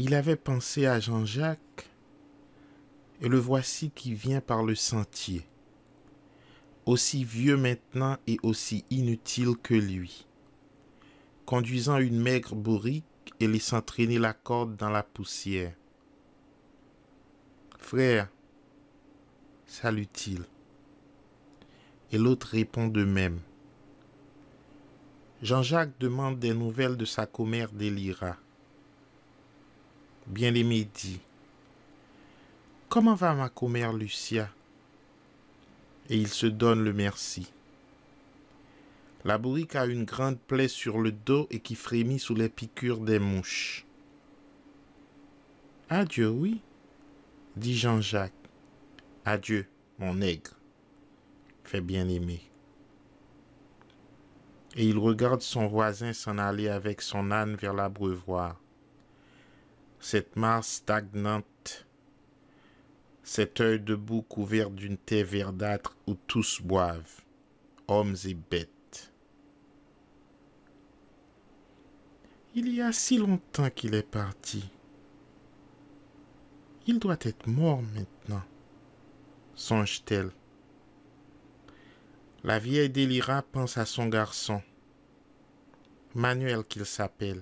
Il avait pensé à Jean-Jacques, et le voici qui vient par le sentier, aussi vieux maintenant et aussi inutile que lui, conduisant une maigre bourrique et laissant traîner la corde dans la poussière. « Frère, salue-t-il. » Et l'autre répond de même. Jean-Jacques demande des nouvelles de sa commère Délira. Bien-aimé dit: « Comment va ma commère Lucia ?» Et il se donne le merci. La bourrique a une grande plaie sur le dos et qui frémit sous les piqûres des mouches. « Adieu, oui, » dit Jean-Jacques. « Adieu, mon nègre, » fait bien-aimé. Et il regarde son voisin s'en aller avec son âne vers l'abreuvoir. Cette mare stagnante, cet œil debout couvert d'une terre verdâtre où tous boivent, hommes et bêtes. Il y a si longtemps qu'il est parti. Il doit être mort maintenant, songe-t-elle. La vieille Délira pense à son garçon, Manuel qu'il s'appelle,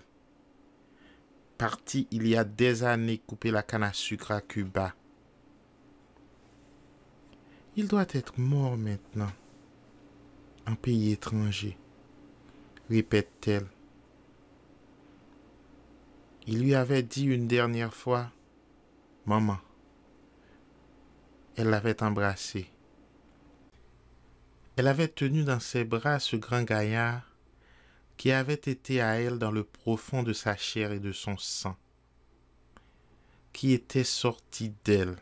parti il y a des années couper la canne à sucre à Cuba. Il doit être mort maintenant, en pays étranger, répète-t-elle. Il lui avait dit une dernière fois « Maman ». Elle l'avait embrassé. Elle avait tenu dans ses bras ce grand gaillard qui avait été à elle dans le profond de sa chair et de son sang, qui était sorti d'elle,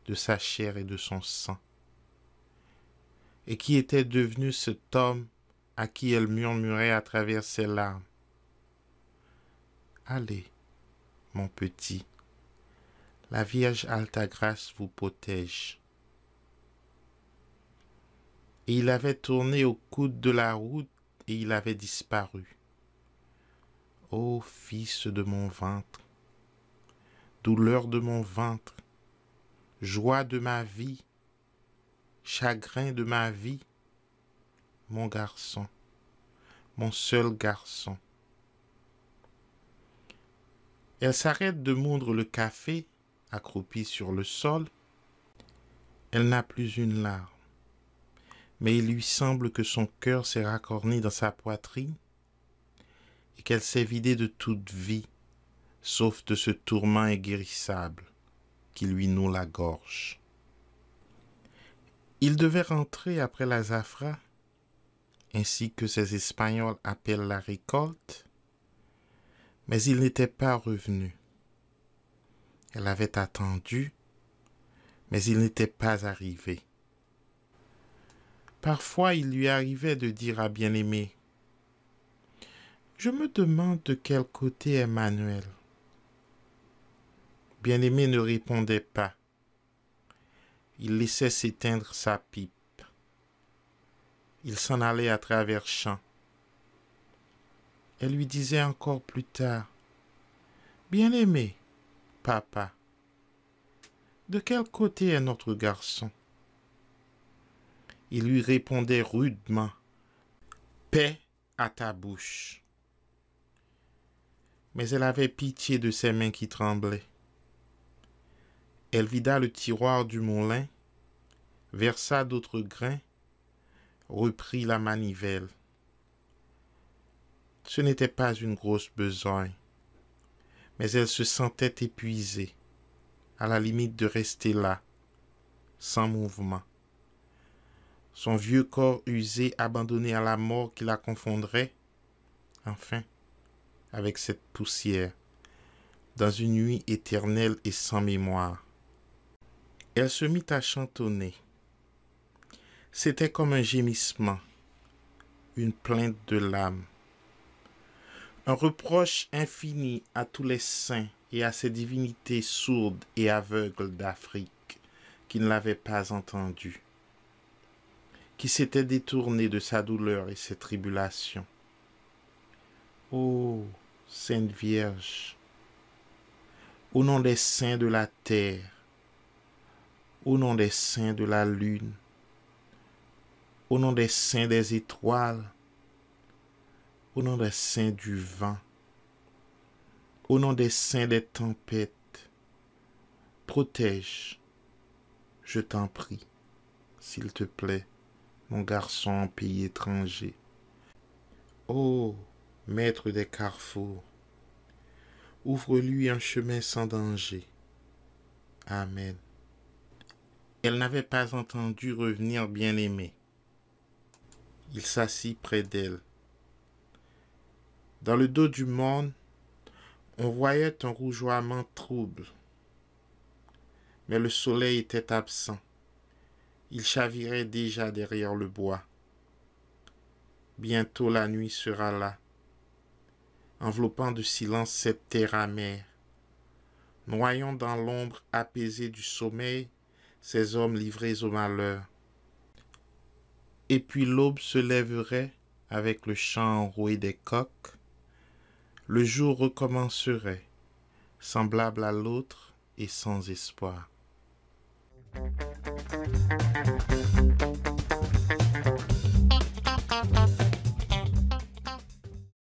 de sa chair et de son sang, et qui était devenu cet homme à qui elle murmurait à travers ses larmes. « Allez, mon petit, la Vierge Altagrace vous protège. » Et il avait tourné au coude de la route et il avait disparu. Ô fils de mon ventre, douleur de mon ventre, joie de ma vie, chagrin de ma vie, mon garçon, mon seul garçon. Elle s'arrête de moudre le café, accroupie sur le sol. Elle n'a plus une larme, mais il lui semble que son cœur s'est racorni dans sa poitrine et qu'elle s'est vidée de toute vie, sauf de ce tourment inguérissable qui lui noue la gorge. Il devait rentrer après la zafra, ainsi que ces Espagnols appellent la récolte, mais il n'était pas revenu. Elle avait attendu, mais il n'était pas arrivé. Parfois, il lui arrivait de dire à bien-aimé: « Je me demande de quel côté est Manuel. » Bien-aimé ne répondait pas. Il laissait s'éteindre sa pipe. Il s'en allait à travers champs. Elle lui disait encore plus tard: « Bien-aimé, papa, de quel côté est notre garçon? » Il lui répondait rudement: « Paix à ta bouche. » Mais elle avait pitié de ses mains qui tremblaient. Elle vida le tiroir du moulin, versa d'autres grains, reprit la manivelle. Ce n'était pas une grosse besogne, mais elle se sentait épuisée, à la limite de rester là, sans mouvement. Son vieux corps usé, abandonné à la mort qui la confondrait, enfin, avec cette poussière, dans une nuit éternelle et sans mémoire. Elle se mit à chantonner. C'était comme un gémissement, une plainte de l'âme, un reproche infini à tous les saints et à ces divinités sourdes et aveugles d'Afrique qui ne l'avaient pas entendue, qui s'étaient détournées de sa douleur et ses tribulations. Ô Sainte Vierge, Au nom des saints de la terre, au nom des saints de la lune, au nom des saints des étoiles, au nom des saints du vent, au nom des saints des tempêtes, protège, je t'en prie, s'il te plaît, mon garçon en pays étranger. Ô maître des carrefours, ouvre-lui un chemin sans danger. Amen. Elle n'avait pas entendu revenir bien-aimé. Il s'assit près d'elle. Dans le dos du monde, on voyait un rougeoiement trouble. Mais le soleil était absent. Il chavirait déjà derrière le bois. Bientôt la nuit sera là, enveloppant de silence cette terre amère, noyant dans l'ombre apaisée du sommeil ces hommes livrés au malheur. Et puis l'aube se lèverait avec le chant enroué des coqs. Le jour recommencerait, semblable à l'autre et sans espoir.